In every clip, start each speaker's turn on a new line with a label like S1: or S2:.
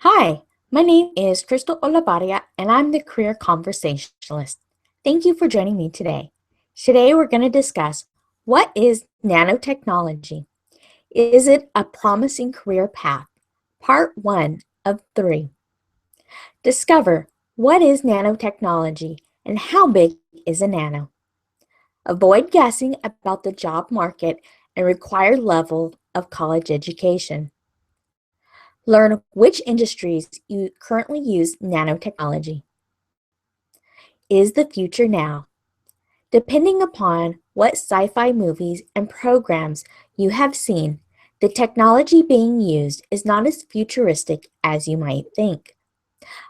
S1: Hi, my name is Crystal Olavarria, and I'm the Career Conversationalist. Thank you for joining me today. Today, we're going to discuss what is nanotechnology? Is it a promising career path? Part 1 of 3. Discover what is nanotechnology and how big is a nano? Avoid guessing about the job market and required level of college education. Learn which industries you currently use nanotechnology. Is the future now? Depending upon what sci-fi movies and programs you have seen, the technology being used is not as futuristic as you might think.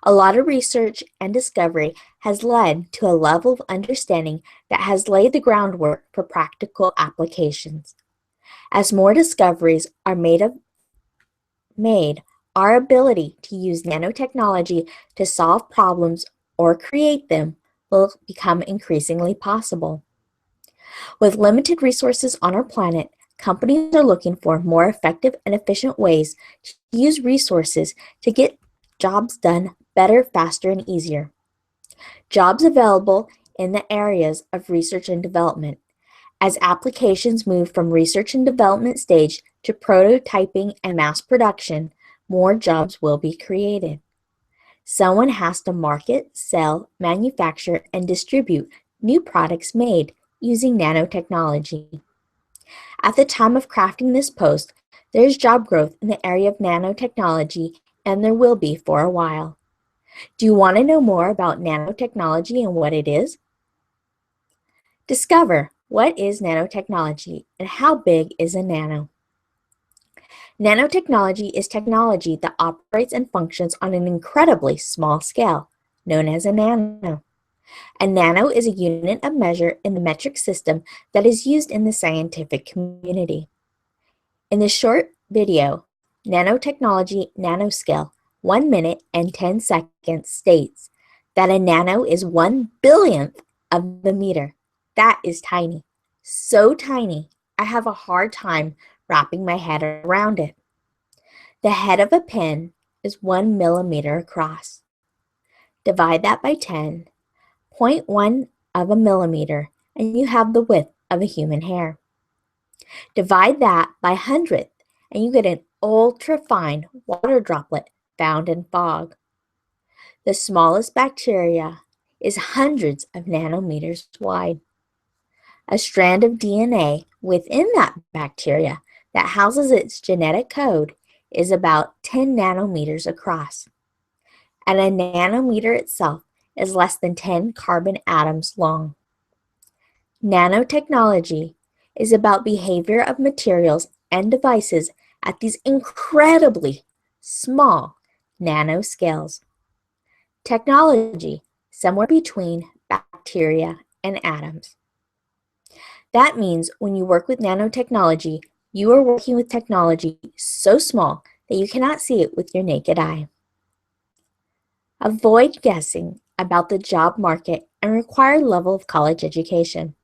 S1: A lot of research and discovery has led to a level of understanding that has laid the groundwork for practical applications. As more discoveries are made, our ability to use nanotechnology to solve problems or create them will become increasingly possible. With limited resources on our planet, companies are looking for more effective and efficient ways to use resources to get jobs done better, faster, and easier. Jobs available in the areas of research and development. As applications move from research and development stage to prototyping and mass production, more jobs will be created. Someone has to market, sell, manufacture, and distribute new products made using nanotechnology. At the time of crafting this post, there is job growth in the area of nanotechnology, and there will be for a while. Do you want to know more about nanotechnology and what it is? Discover what is nanotechnology and how big is a nano. Nanotechnology is technology that operates and functions on an incredibly small scale, known as a nano. A nano is a unit of measure in the metric system that is used in the scientific community. In this short video, Nanotechnology Nanoscale 1 minute and 10 seconds states that a nano is 1/1000th of the meter. That is tiny. So tiny, I have a hard time wrapping my head around it. The head of a pin is 1 millimeter across. Divide that by 10, 0.1 of a millimeter, and you have the width of a human hair. Divide that by 100th, and you get an ultra-fine water droplet found in fog. The smallest bacteria is hundreds of nanometers wide. A strand of DNA within that bacteria that houses its genetic code is about 10 nanometers across. And a nanometer itself is less than 10 carbon atoms long. Nanotechnology is about behavior of materials and devices at these incredibly small nanoscales. Technology somewhere between bacteria and atoms. That means when you work with nanotechnology, you are working with technology so small that you cannot see it with your naked eye. Avoid guessing about the job market and required level of college education.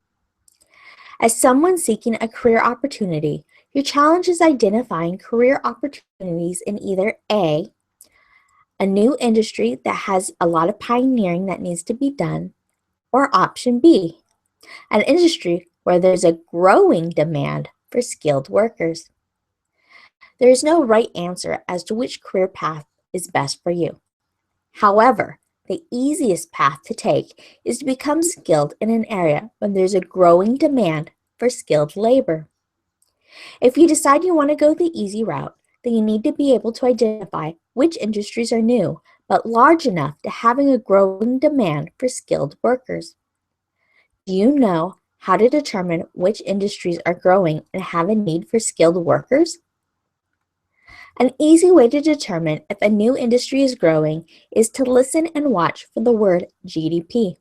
S1: As someone seeking a career opportunity, your challenge is identifying career opportunities in either A, a new industry that has a lot of pioneering that needs to be done, or option B, an industry where there's a growing demand for skilled workers. There is no right answer as to which career path is best for you. However, the easiest path to take is to become skilled in an area when there's a growing demand for skilled labor. If you decide you want to go the easy route, then you need to be able to identify which industries are new but large enough to having a growing demand for skilled workers. Do you know how to determine which industries are growing and have a need for skilled workers? An easy way to determine if a new industry is growing is to listen and watch for the word GDP.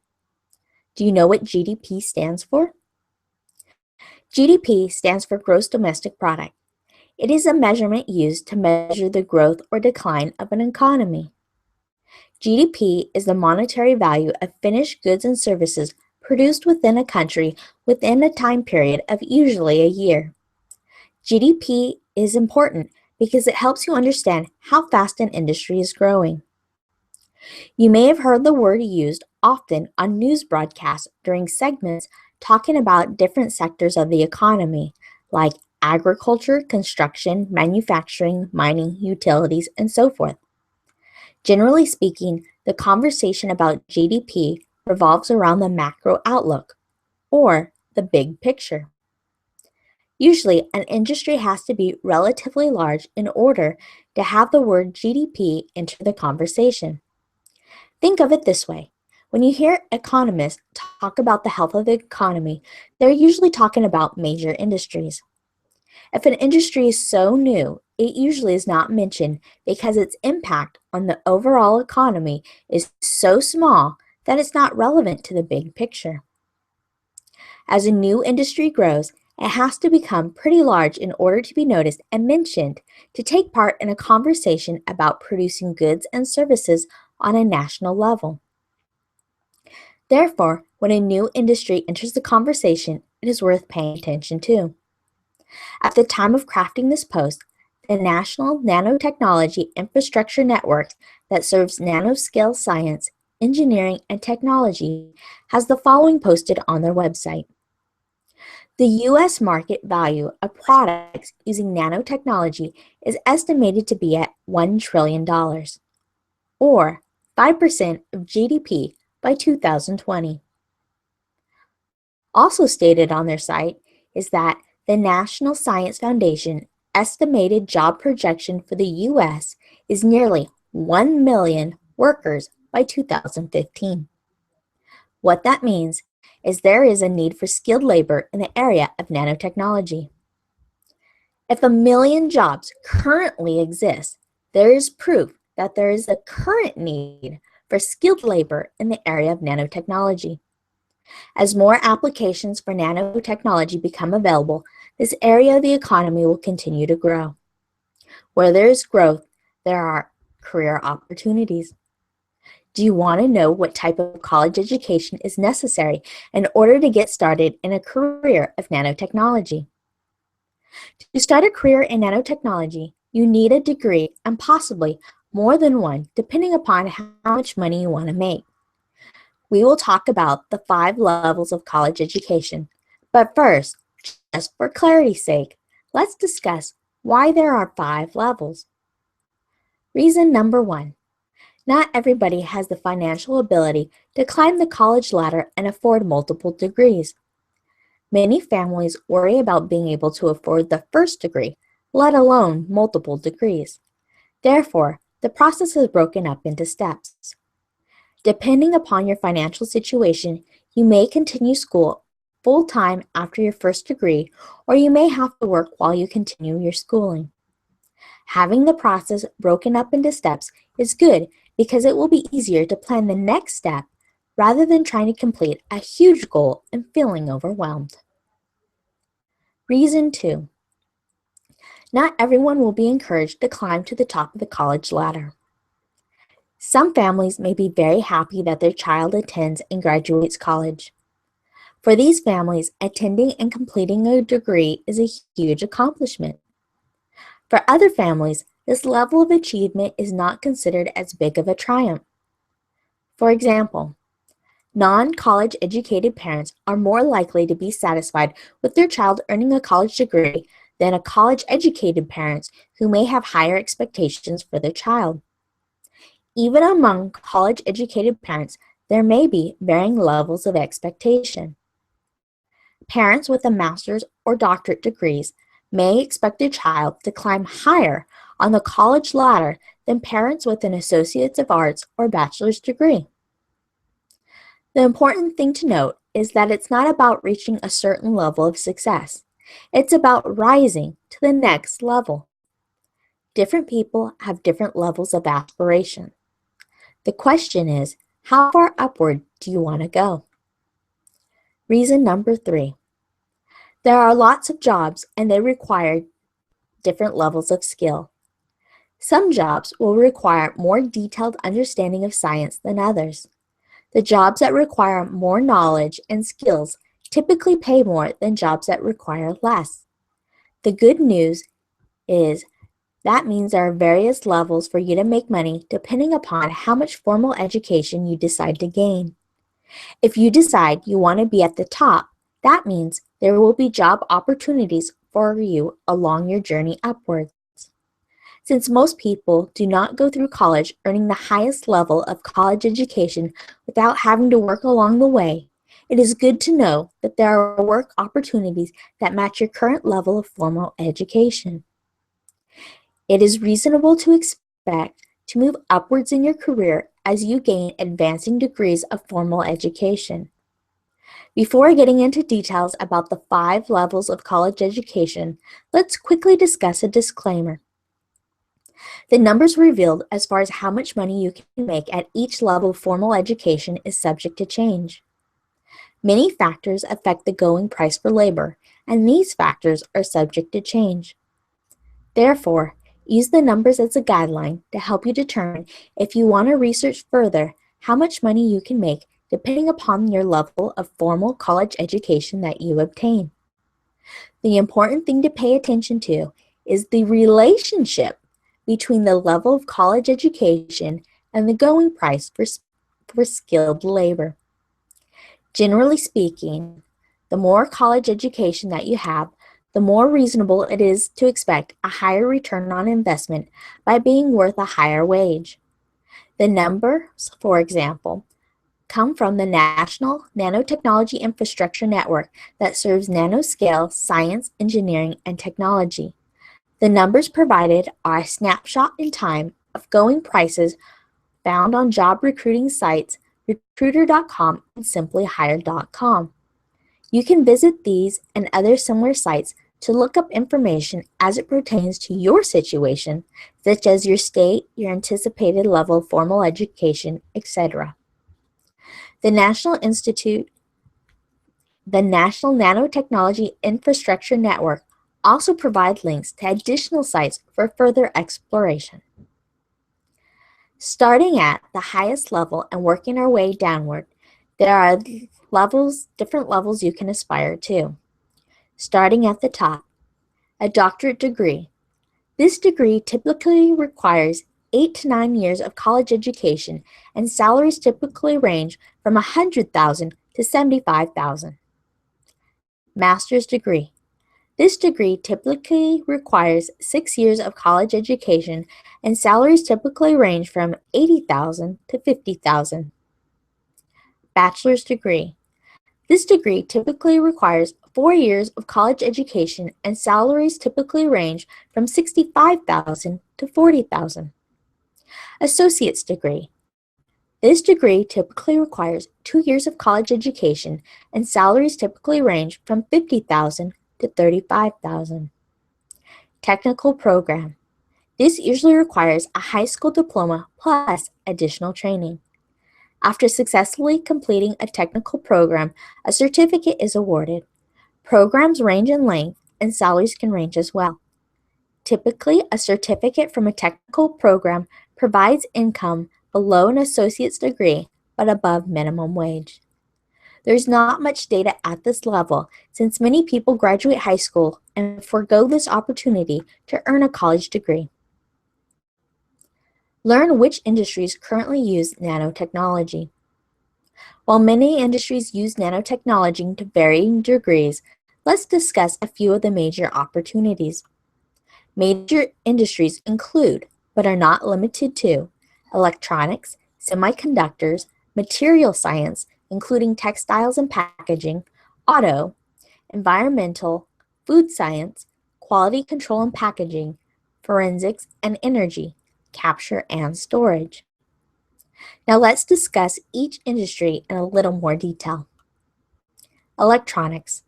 S1: Do you know what GDP stands for? GDP stands for Gross Domestic Product. It is a measurement used to measure the growth or decline of an economy. GDP is the monetary value of finished goods and services produced within a country within a time period of usually a year. GDP is important because it helps you understand how fast an industry is growing. You may have heard the word used often on news broadcasts during segments talking about different sectors of the economy, like agriculture, construction, manufacturing, mining, utilities, and so forth. Generally speaking, the conversation about GDP revolves around the macro outlook, or the big picture. Usually, an industry has to be relatively large in order to have the word GDP enter the conversation. Think of it this way. When you hear economists talk about the health of the economy, they're usually talking about major industries. If an industry is so new, it usually is not mentioned because its impact on the overall economy is so small that it's not relevant to the big picture. As a new industry grows, it has to become pretty large in order to be noticed and mentioned to take part in a conversation about producing goods and services on a national level. Therefore, when a new industry enters the conversation, it is worth paying attention to. At the time of crafting this post, the National Nanotechnology Infrastructure Network that serves nanoscale science, engineering, and technology has the following posted on their website. The U.S. market value of products using nanotechnology is estimated to be at $1 trillion, or 5% of GDP by 2020. Also stated on their site is that the National Science Foundation estimated job projection for the U.S. is nearly 1 million workers by 2015. What that means is there is a need for skilled labor in the area of nanotechnology. If 1 million jobs currently exist, there is proof that there is a current need for skilled labor in the area of nanotechnology. As more applications for nanotechnology become available, this area of the economy will continue to grow. Where there is growth, there are career opportunities. Do you want to know what type of college education is necessary in order to get started in a career of nanotechnology? To start a career in nanotechnology, you need a degree and possibly more than one, depending upon how much money you want to make. We will talk about the 5 levels of college education. But first, just for clarity's sake, let's discuss why there are 5 levels. Reason number 1. Not everybody has the financial ability to climb the college ladder and afford multiple degrees. Many families worry about being able to afford the first degree, let alone multiple degrees. Therefore, the process is broken up into steps. Depending upon your financial situation, you may continue school full-time after your first degree, or you may have to work while you continue your schooling. Having the process broken up into steps is good because it will be easier to plan the next step rather than trying to complete a huge goal and feeling overwhelmed. Reason 2. Not everyone will be encouraged to climb to the top of the college ladder. Some families may be very happy that their child attends and graduates college. For these families, attending and completing a degree is a huge accomplishment. For other families, this level of achievement is not considered as big of a triumph. For example, non-college educated parents are more likely to be satisfied with their child earning a college degree than a college-educated parents who may have higher expectations for their child. Even among college-educated parents, there may be varying levels of expectation. Parents with a master's or doctorate degrees may expect their child to climb higher on the college ladder than parents with an Associate's of Arts or bachelor's degree. The important thing to note is that it's not about reaching a certain level of success. It's about rising to the next level. Different people have different levels of aspiration. The question is, how far upward do you want to go? Reason number 3. There are lots of jobs and they require different levels of skill. Some jobs will require more detailed understanding of science than others. The jobs that require more knowledge and skills typically pay more than jobs that require less. The good news is That means there are various levels for you to make money depending upon how much formal education you decide to gain. If you decide you want to be at the top, that means there will be job opportunities for you along your journey upwards. Since most people do not go through college earning the highest level of college education without having to work along the way, it is good to know that there are work opportunities that match your current level of formal education. It is reasonable to expect to move upwards in your career as you gain advancing degrees of formal education. Before getting into details about the 5 levels of college education, let's quickly discuss a disclaimer. The numbers revealed as far as how much money you can make at each level of formal education is subject to change. Many factors affect the going price for labor, and these factors are subject to change. Therefore, use the numbers as a guideline to help you determine if you want to research further how much money you can make depending upon your level of formal college education that you obtain. The important thing to pay attention to is the relationship between the level of college education and the going price for skilled labor. Generally speaking, the more college education that you have, the more reasonable it is to expect a higher return on investment by being worth a higher wage. The numbers, for example, come from the National Nanotechnology Infrastructure Network that serves nanoscale science, engineering, and technology. The numbers provided are a snapshot in time of going prices found on job recruiting sites recruiter.com and simplyhired.com. You can visit these and other similar sites to look up information as it pertains to your situation, such as your state, your anticipated level of formal education, etc. The National Nanotechnology Infrastructure Network also provides links to additional sites for further exploration. Starting at the highest level and working our way downward, there are different levels you can aspire to. Starting at the top, a doctorate degree. This degree typically requires 8 to 9 years of college education, and salaries typically range from $100,000 to $75,000. Master's degree. This degree typically requires 6 years of college education, and salaries typically range from $80,000 to $50,000. Bachelor's degree. This degree typically requires 4 years of college education, and salaries typically range from $65,000 to $40,000. Associate's degree. This degree typically requires 2 years of college education, and salaries typically range from $50,000 to $35,000. Technical program. This usually requires a high school diploma plus additional training. After successfully completing a technical program, a certificate is awarded. Programs range in length, and salaries can range as well. Typically, a certificate from a technical program provides income below an associate's degree but above minimum wage. There's not much data at this level since many people graduate high school and forego this opportunity to earn a college degree. Learn which industries currently use nanotechnology. While many industries use nanotechnology to varying degrees, let's discuss a few of the major opportunities. Major industries include, but are not limited to, electronics, semiconductors, material science, including textiles and packaging, auto, environmental, food science, quality control and packaging, forensics, and energy, capture and storage. Now let's discuss each industry in a little more detail. Electronics.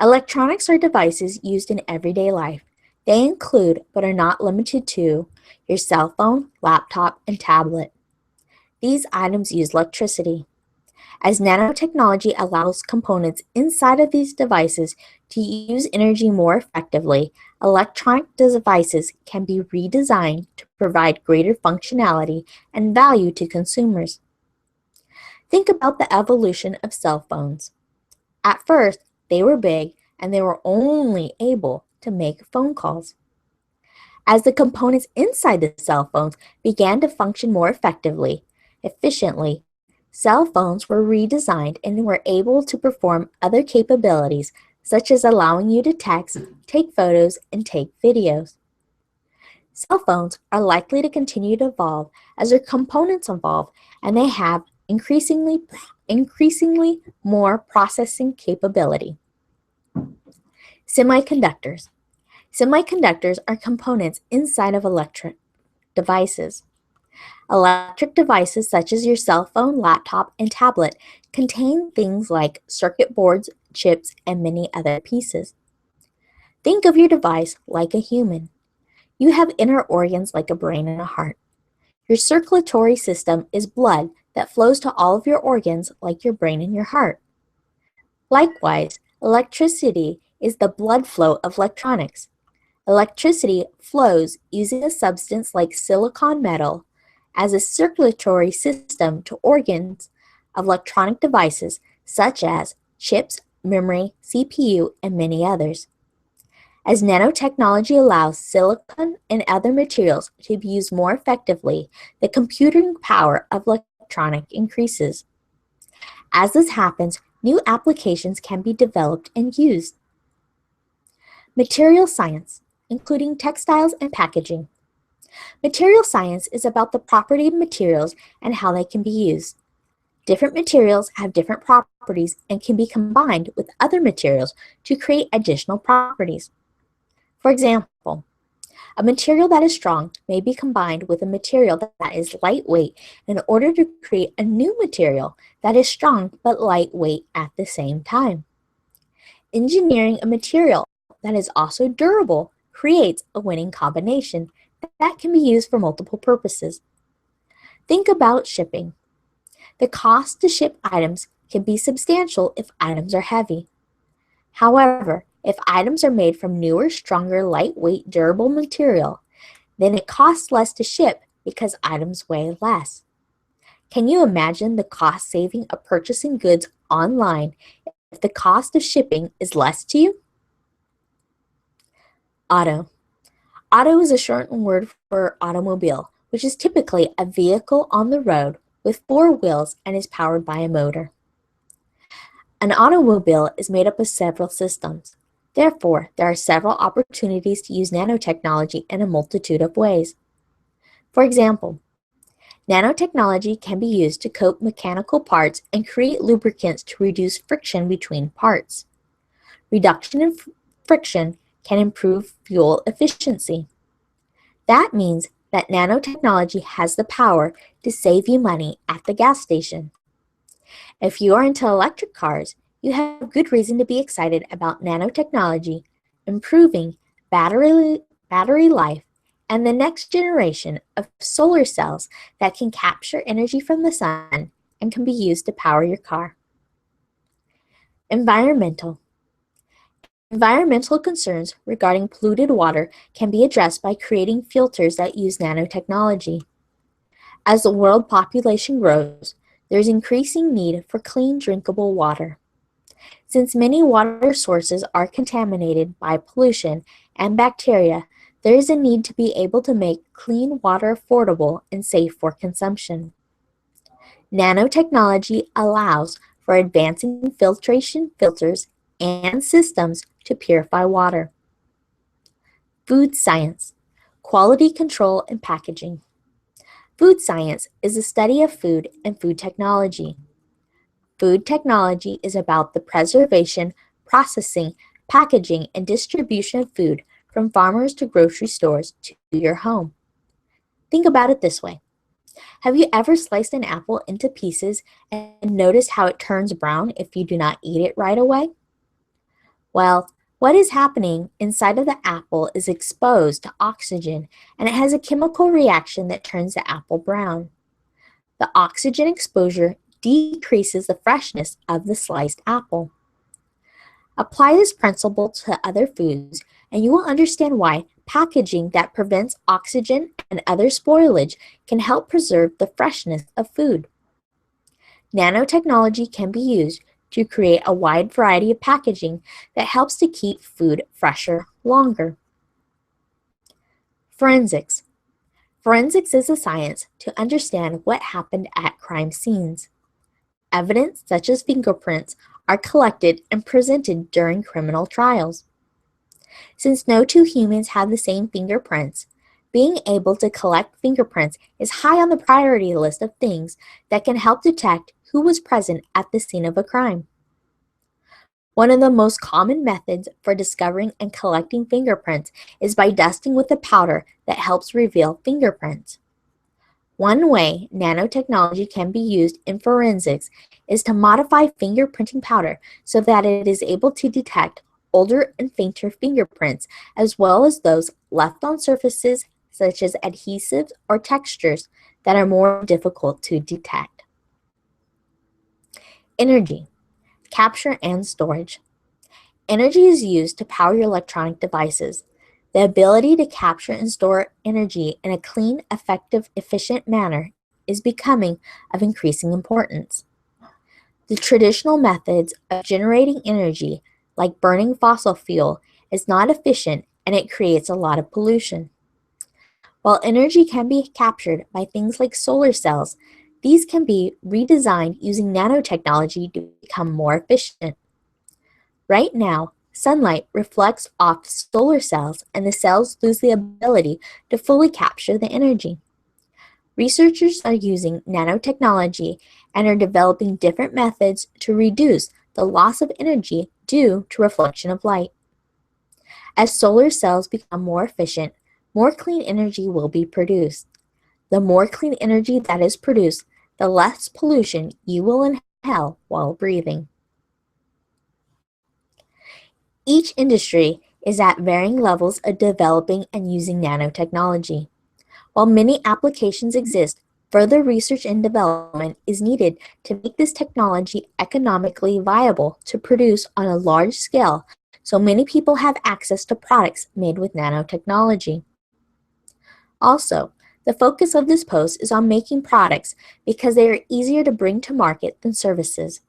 S1: Electronics are devices used in everyday life. They include, but are not limited to, your cell phone, laptop, and tablet. These items use electricity. As nanotechnology allows components inside of these devices to use energy more effectively, electronic devices can be redesigned to provide greater functionality and value to consumers. Think about the evolution of cell phones. At first, they were big and they were only able to make phone calls. As the components inside the cell phones began to function more efficiently, cell phones were redesigned and were able to perform other capabilities, such as allowing you to text, take photos, and take videos. Cell phones are likely to continue to evolve as their components evolve and they have increasingly more processing capability. Semiconductors. Semiconductors are components inside of electric devices. Electric devices such as your cell phone, laptop, and tablet contain things like circuit boards, chips, and many other pieces. Think of your device like a human. You have inner organs like a brain and a heart. Your circulatory system is blood that flows to all of your organs like your brain and your heart. Likewise, electricity is the blood flow of electronics. Electricity flows using a substance like silicon metal as a circulatory system to organs of electronic devices such as chips, memory, CPU, and many others. As nanotechnology allows silicon and other materials to be used more effectively, the computing power of electronic increases. As this happens, new applications can be developed and used. Material science, including textiles and packaging. Material science is about the property of materials and how they can be used. Different materials have different properties and can be combined with other materials to create additional properties. For example, a material that is strong may be combined with a material that is lightweight in order to create a new material that is strong but lightweight at the same time. Engineering a material that is also durable creates a winning combination that can be used for multiple purposes. Think about shipping. The cost to ship items can be substantial if items are heavy. However, if items are made from newer, stronger, lightweight, durable material, then it costs less to ship because items weigh less. Can you imagine the cost saving of purchasing goods online if the cost of shipping is less to you? Auto. Auto is a shortened word for automobile, which is typically a vehicle on the road with four wheels and is powered by a motor. An automobile is made up of several systems. Therefore, there are several opportunities to use nanotechnology in a multitude of ways. For example, nanotechnology can be used to coat mechanical parts and create lubricants to reduce friction between parts. Reduction in friction can improve fuel efficiency. That means that nanotechnology has the power to save you money at the gas station. If you are into electric cars, you have good reason to be excited about nanotechnology, improving battery life, and the next generation of solar cells that can capture energy from the sun and can be used to power your car. Environmental. Environmental concerns regarding polluted water can be addressed by creating filters that use nanotechnology. As the world population grows, there is increasing need for clean, drinkable water. Since many water sources are contaminated by pollution and bacteria, there is a need to be able to make clean water affordable and safe for consumption. Nanotechnology allows for advancing filtration filters and systems to purify water. Food science, quality control and packaging. Food science is the study of food and food technology. Food technology is about the preservation, processing, packaging, and distribution of food from farmers to grocery stores to your home. Think about it this way. Have you ever sliced an apple into pieces and noticed how it turns brown if you do not eat it right away? Well, what is happening inside of the apple is exposed to oxygen, and it has a chemical reaction that turns the apple brown. The oxygen exposure decreases the freshness of the sliced apple. Apply this principle to other foods, and you will understand why packaging that prevents oxygen and other spoilage can help preserve the freshness of food. Nanotechnology can be used to create a wide variety of packaging that helps to keep food fresher longer. Forensics. Forensics is a science to understand what happened at crime scenes. Evidence, such as fingerprints, are collected and presented during criminal trials. Since no two humans have the same fingerprints, being able to collect fingerprints is high on the priority list of things that can help detect who was present at the scene of a crime. One of the most common methods for discovering and collecting fingerprints is by dusting with a powder that helps reveal fingerprints. One way nanotechnology can be used in forensics is to modify fingerprinting powder so that it is able to detect older and fainter fingerprints, as well as those left on surfaces such as adhesives or textures that are more difficult to detect. Energy, capture and storage. Energy is used to power your electronic devices. The ability to capture and store energy in a clean, effective, efficient manner is becoming of increasing importance. The traditional methods of generating energy, like burning fossil fuel, is not efficient and it creates a lot of pollution. While energy can be captured by things like solar cells, these can be redesigned using nanotechnology to become more efficient. Right now, sunlight reflects off solar cells and the cells lose the ability to fully capture the energy. Researchers are using nanotechnology and are developing different methods to reduce the loss of energy due to reflection of light. As solar cells become more efficient, more clean energy will be produced. The more clean energy that is produced, the less pollution you will inhale while breathing. Each industry is at varying levels of developing and using nanotechnology. While many applications exist, further research and development is needed to make this technology economically viable to produce on a large scale so many people have access to products made with nanotechnology. Also, the focus of this post is on making products because they are easier to bring to market than services.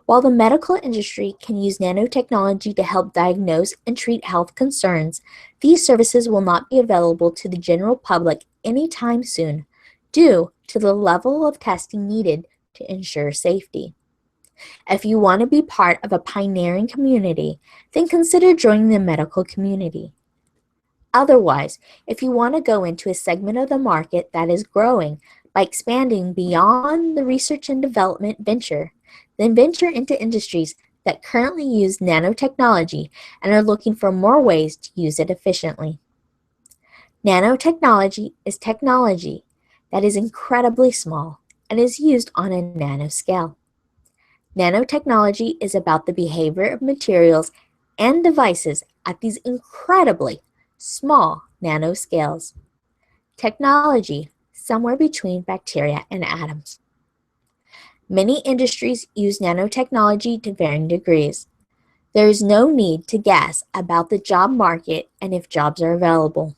S1: While the medical industry can use nanotechnology to help diagnose and treat health concerns, these services will not be available to the general public anytime soon due to the level of testing needed to ensure safety. If you want to be part of a pioneering community, then consider joining the medical community. Otherwise, if you want to go into a segment of the market that is growing by expanding beyond the research and development venture, then venture into industries that currently use nanotechnology and are looking for more ways to use it efficiently. Nanotechnology is technology that is incredibly small and is used on a nanoscale. Nanotechnology is about the behavior of materials and devices at these incredibly small nanoscales. Technology somewhere between bacteria and atoms. Many industries use nanotechnology to varying degrees. There is no need to guess about the job market and if jobs are available.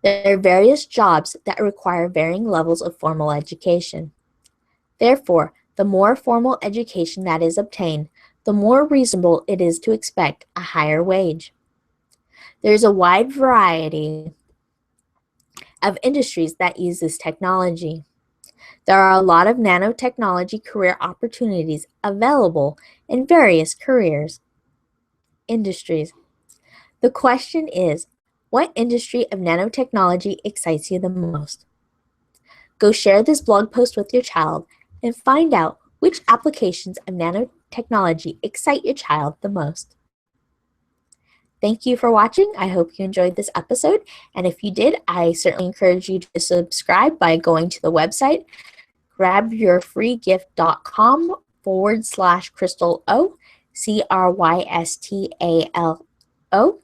S1: There are various jobs that require varying levels of formal education. Therefore, the more formal education that is obtained, the more reasonable it is to expect a higher wage. There is a wide variety of industries that use this technology. There are a lot of nanotechnology career opportunities available in various careers. Industries. The question is, what industry of nanotechnology excites you the most? Go share this blog post with your child and find out which applications of nanotechnology excite your child the most. Thank you for watching. I hope you enjoyed this episode. And if you did, I certainly encourage you to subscribe by going to the website grabyourfreegift.com/crystalo, CRYSTALO.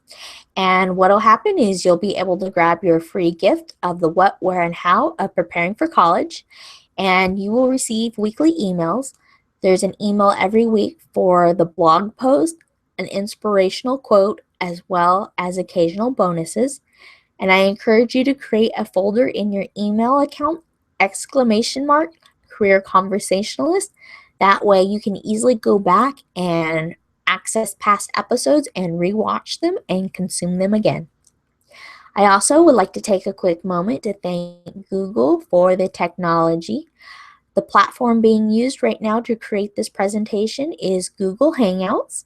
S1: And what will happen is you'll be able to grab your free gift of the what, where, and how of preparing for college. And you will receive weekly emails. There's an email every week for the blog post, an inspirational quote, as well as occasional bonuses. And I encourage you to create a folder in your email account, !career conversationalist. That way you can easily go back and access past episodes and rewatch them and consume them again. I also would like to take a quick moment to thank Google for the technology. The platform being used right now to create this presentation is Google Hangouts.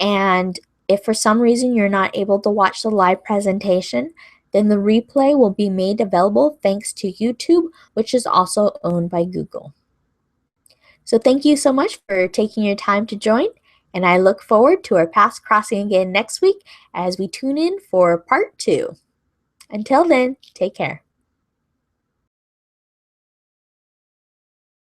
S1: And if for some reason you're not able to watch the live presentation, then the replay will be made available thanks to YouTube, which is also owned by Google. So thank you so much for taking your time to join, and I look forward to our paths crossing again next week as we tune in for part 2. Until then, take care.